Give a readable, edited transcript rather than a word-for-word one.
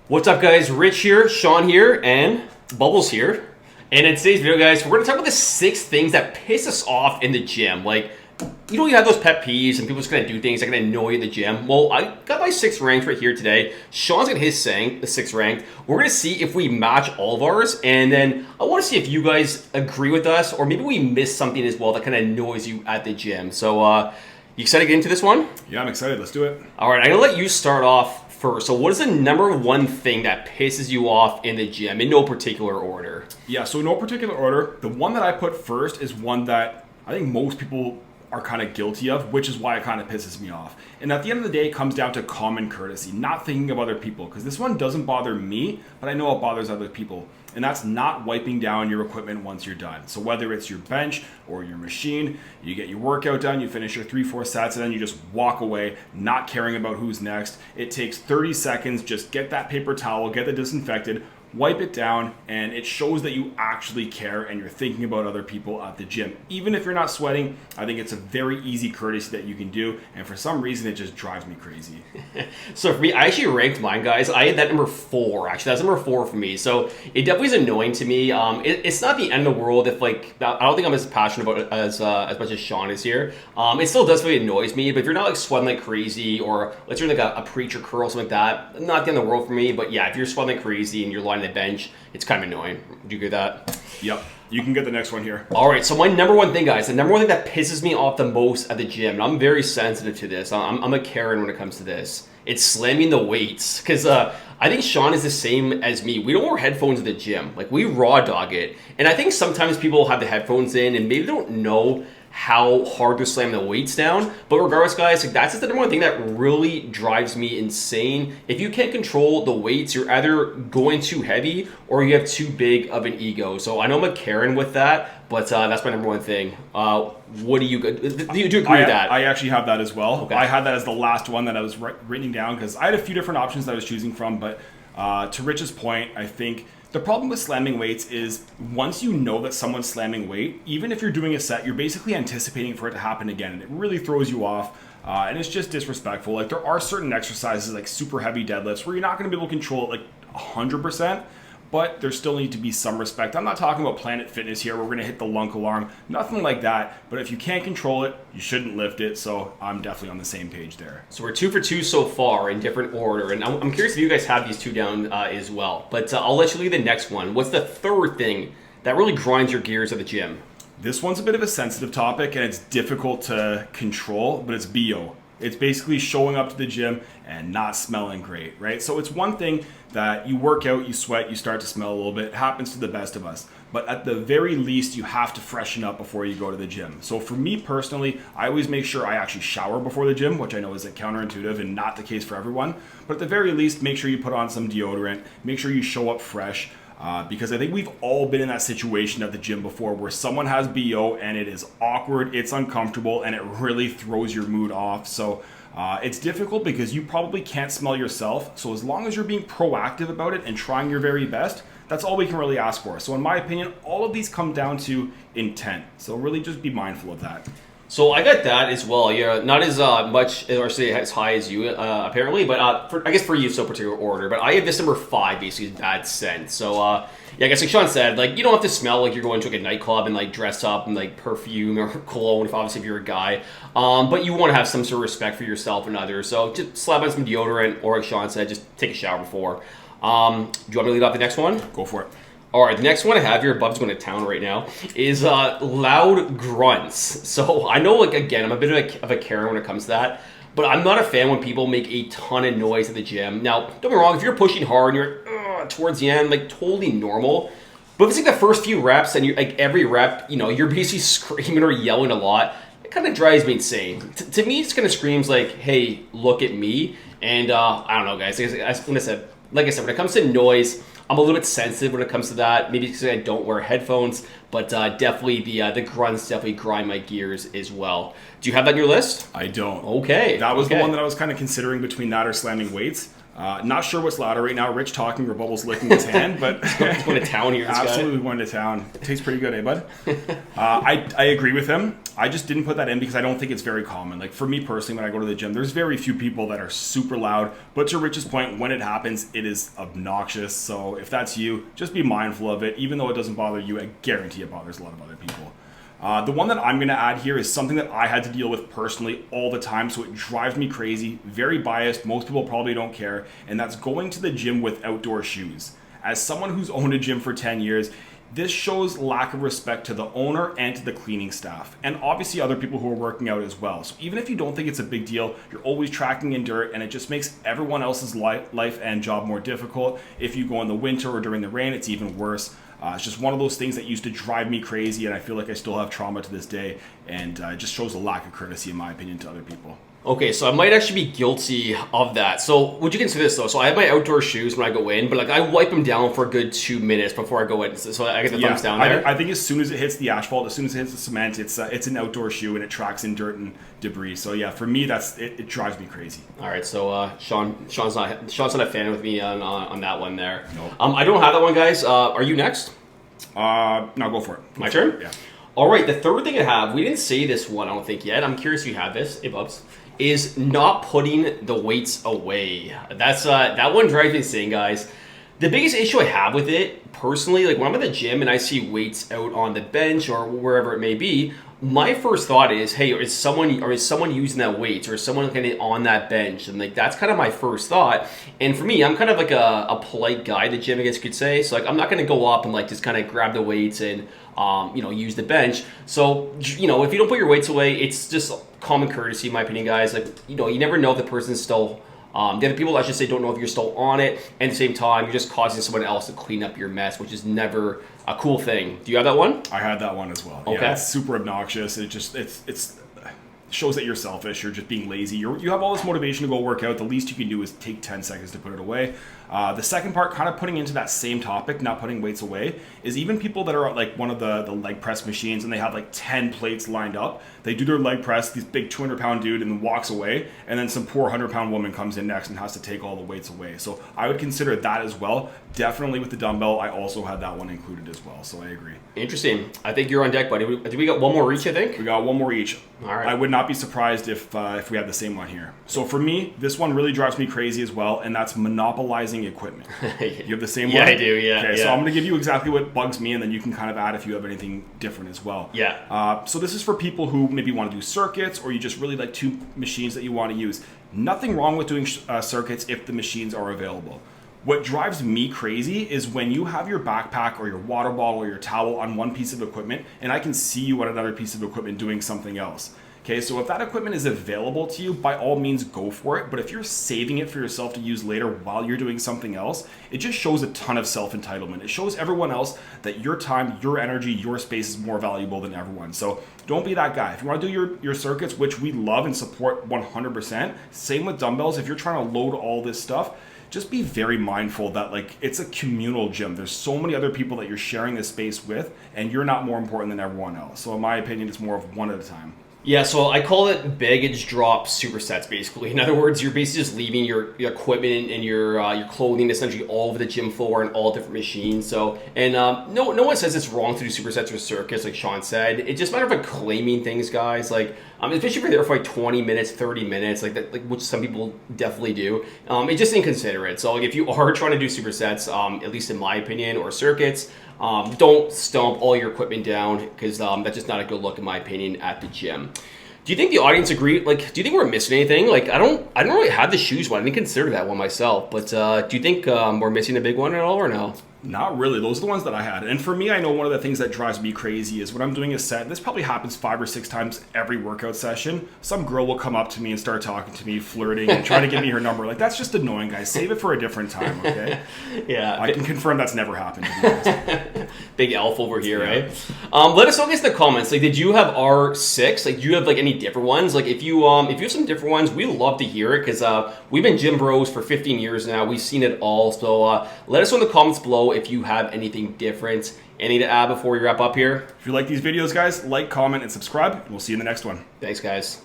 What's up, guys? Rich here, Sean here, and Bubbles here. And in today's video, guys, we're going to talk about the 6 things that piss us off in the gym. Like, you know, you have those pet peeves and people just going to do things that are going to annoy you in the gym. Well, I got my 6 ranked right here today. Sean's got his the 6 ranked. We're going to see if we match all of ours. And then I want to see if you guys agree with us, or maybe we missed something as well that kind of annoys you at the gym. So, you excited to get into this one? Yeah, I'm excited. Let's do it. All right, I'm going to let you start off first. So what is the number one thing that pisses you off in the gym in no particular order? Yeah, so in no particular order, the one that I put first is one that I think most people are kind of guilty of, which is why it kind of pisses me off. And at the end of the day, it comes down to common courtesy, not thinking of other people, because this one doesn't bother me, but I know it bothers other people. And that's not wiping down your equipment once you're done. So whether it's your bench or your machine, you get your workout done, you finish your 3-4 sets, and then you just walk away, not caring about who's next. It takes 30 seconds, just get that paper towel, get the disinfected, wipe it down, and it shows that you actually care and you're thinking about other people at the gym. Even if you're not sweating, I think it's a very easy courtesy that you can do, and for some reason it just drives me crazy. So for me, I actually ranked mine, guys. I had that number 4, actually. That's number 4 for me. So it definitely is annoying to me. It's not the end of the world if, like, I don't think I'm as passionate about it as much as Sean is here. It still does really annoys me, but if you're not like sweating like crazy, or let's say like a preacher curl or something like that, not the end of the world for me. But yeah, if you're sweating like crazy and you're lying on the bench, it's kind of annoying. Do you agree with that? Yep. You can get the next one here. All right, so my number one thing, guys, the number one thing that pisses me off the most at the gym, and I'm very sensitive to this. I'm a Karen when it comes to this. It's slamming the weights, because I think Sean is the same as me. We don't wear headphones at the gym. Like, we raw dog it. And I think sometimes people have the headphones in and maybe don't know how hard to slam the weights down. But regardless, guys, like, that's just the number one thing that really drives me insane. If you can't control the weights, you're either going too heavy or you have too big of an ego. So I know I'm a Karen with that, but that's my number one thing. What do you agree with that? I actually have that as well. Okay. I had that as the last one that I was writing down, because I had a few different options that I was choosing from. But to Rich's point, I think the problem with slamming weights is once you know that someone's slamming weight, even if you're doing a set, you're basically anticipating for it to happen again. And it really throws you off. And it's just disrespectful. Like, there are certain exercises like super heavy deadlifts where you're not going to be able to control it like 100%. But there still need to be some respect. I'm not talking about Planet Fitness here. We're going to hit the lunk alarm. Nothing like that. But if you can't control it, you shouldn't lift it. So I'm definitely on the same page there. So we're 2 for 2 so far in different order. And I'm curious if you guys have these 2 down as well. But I'll let you lead the next one. What's the third thing that really grinds your gears at the gym? This one's a bit of a sensitive topic, and it's difficult to control, but it's BO. It's basically showing up to the gym and not smelling great, right? So it's one thing that you work out, you sweat, you start to smell a little bit. It happens to the best of us. But at the very least, you have to freshen up before you go to the gym. So for me personally, I always make sure I actually shower before the gym, which I know is counterintuitive and not the case for everyone. But at the very least, make sure you put on some deodorant. Make sure you show up fresh. Because I think we've all been in that situation at the gym before where someone has BO and it is awkward, it's uncomfortable, and it really throws your mood off. So it's difficult because you probably can't smell yourself. So as long as you're being proactive about it and trying your very best, that's all we can really ask for. So in my opinion, all of these come down to intent. So really just be mindful of that. So I got that as well. Yeah, not as much, or say as high as you apparently, but I guess for you, so particular order. But I have this number 5, basically bad scent. So yeah, I guess like Sean said, like, you don't have to smell like you're going to like a nightclub and like dress up in like perfume or cologne, if you're a guy. But you want to have some sort of respect for yourself and others. So just slap on some deodorant, or like Sean said, just take a shower before. Do you want me to lead off the next one? Go for it. All right, the next one I have here, Bub's going to town right now, is loud grunts. So I know, like, again, I'm a bit of a Karen when it comes to that, but I'm not a fan when people make a ton of noise at the gym. Now, don't get me wrong, if you're pushing hard and you're towards the end, like, totally normal. But if it's like the first few reps and you're like every rep, you know, you're basically screaming or yelling a lot, it kind of drives me insane. To me, it kind of screams like, hey, look at me. And I don't know, guys. Like I said, when it comes to noise, I'm a little bit sensitive when it comes to that. Maybe because I don't wear headphones, but definitely the grunts definitely grind my gears as well. Do you have that on your list? I don't. Okay. That was the one that I was kind of considering between that or slamming weights. Not sure what's louder right now, Rich talking or Bubbles licking his hand, but He's going to town here. Absolutely going to town. It tastes pretty good, eh, bud? I agree with him. I just didn't put that in because I don't think it's very common. Like for me personally, when I go to the gym, there's very few people that are super loud. But to Rich's point, when it happens, it is obnoxious. So if that's you, just be mindful of it. Even though it doesn't bother you, I guarantee it bothers a lot of other people. The one that I'm going to add here is something that I had to deal with personally all the time, so it drives me crazy, very biased, most people probably don't care, and that's going to the gym with outdoor shoes. As someone who's owned a gym for 10 years, this shows lack of respect to the owner and to the cleaning staff, and obviously other people who are working out as well. So even if you don't think it's a big deal, you're always tracking in dirt, and it just makes everyone else's life and job more difficult. If you go in the winter or during the rain, it's even worse. It's just one of those things that used to drive me crazy, and I feel like I still have trauma to this day, and it just shows a lack of courtesy, in my opinion, to other people. Okay, so I might actually be guilty of that. So would you consider this though? So I have my outdoor shoes when I go in, but like I wipe them down for a good 2 minutes before I go in. So I get the thumbs down there. I think as soon as it hits the asphalt, as soon as it hits the cement, it's an outdoor shoe and it tracks in dirt and debris. So yeah, for me, it drives me crazy. All right, so Sean's not a fan with me on that one there. Nope. I don't have that one, guys. Are you next? No, go for it. My turn? Yeah. All right, the third thing I have, we didn't say this one, I don't think yet. I'm curious if you have this, hey Bubs, is not putting the weights away. That's that one drives me insane, guys. The biggest issue I have with it, personally, like when I'm at the gym and I see weights out on the bench or wherever it may be, my first thought is, hey, is someone using that weights, or is someone kind of on that bench? And like that's kind of my first thought. And for me, I'm kind of like a polite guy at the gym, I guess you could say. So like I'm not gonna go up and like just kind of grab the weights and use the bench. So if you don't put your weights away, it's just common courtesy, in my opinion, guys. Like you never know if the person's still. The other people, I should say, don't know if you're still on it, and at the same time, you're just causing someone else to clean up your mess, which is never a cool thing. Do you have that one? I had that one as well. Okay. Yeah, it's super obnoxious. It shows that you're selfish. You're just being lazy. You have all this motivation to go work out. The least you can do is take 10 seconds to put it away. The second part, kind of putting into that same topic, not putting weights away, is even people that are at like one of the leg press machines and they have like 10 plates lined up. They do their leg press, this big 200-pound dude, and then walks away. And then some poor 100-pound woman comes in next and has to take all the weights away. So I would consider that as well. Definitely with the dumbbell, I also had that one included as well. So I agree. Interesting. I think you're on deck, buddy. Did we got one more each, I think? We got one more each. All right. I would not be surprised if we had the same one here. So for me, this one really drives me crazy as well, and that's monopolizing equipment. You have the same one? Yeah, I do, yeah. Okay, yeah. so I'm going to give you exactly what bugs me, and then you can kind of add if you have anything different as well. Yeah. So this is for people who maybe want to do circuits, or you just really like two machines that you want to use. Nothing wrong with doing circuits if the machines are available. What drives me crazy is when you have your backpack or your water bottle or your towel on one piece of equipment, and I can see you on another piece of equipment doing something else. Okay, so if that equipment is available to you, by all means go for it. But if you're saving it for yourself to use later while you're doing something else, it just shows a ton of self-entitlement. It shows everyone else that your time, your energy, your space is more valuable than everyone. So don't be that guy. If you want to do your circuits, which we love and support 100%, same with dumbbells. If you're trying to load all this stuff, just be very mindful that like it's a communal gym. There's so many other people that you're sharing this space with, and you're not more important than everyone else. So in my opinion, it's more of one at a time. Yeah, so I call it baggage drop supersets, basically. In other words, you're basically just leaving your equipment and your clothing essentially all over the gym floor and all different machines. So, and no one says it's wrong to do supersets or circuits, like Sean said. It's just a matter of like claiming things, guys. Like, especially if you're there for like 20 minutes, 30 minutes, like that, like which some people definitely do. It's just inconsiderate. So, like, if you are trying to do supersets, at least in my opinion, or circuits, don't stomp all your equipment down, because that's just not a good look, in my opinion, at the gym. Do you think the audience agree? Like, do you think we're missing anything? Like, I don't really have the shoes one. I didn't consider that one myself. But do you think we're missing a big one at all, or no? Not really. Those are the ones that I had. And for me, I know one of the things that drives me crazy is when I'm doing a set, this probably happens 5 or 6 times every workout session, some girl will come up to me and start talking to me, flirting, and trying to give me her number. Like, that's just annoying, guys. Save it for a different time, okay? Yeah. I can confirm that's never happened, to be honest. Big elf over here, yeah. Right? Let us know, guys, in the comments. Like, did you have R6? Like, do you have like any different ones? Like, if you have some different ones, we love to hear it, because we've been gym bros for 15 years now. We've seen it all. So let us know in the comments below if you have anything different. Any to add before we wrap up here? If you like these videos, guys, like, comment, and subscribe. We'll see you in the next one. Thanks, guys.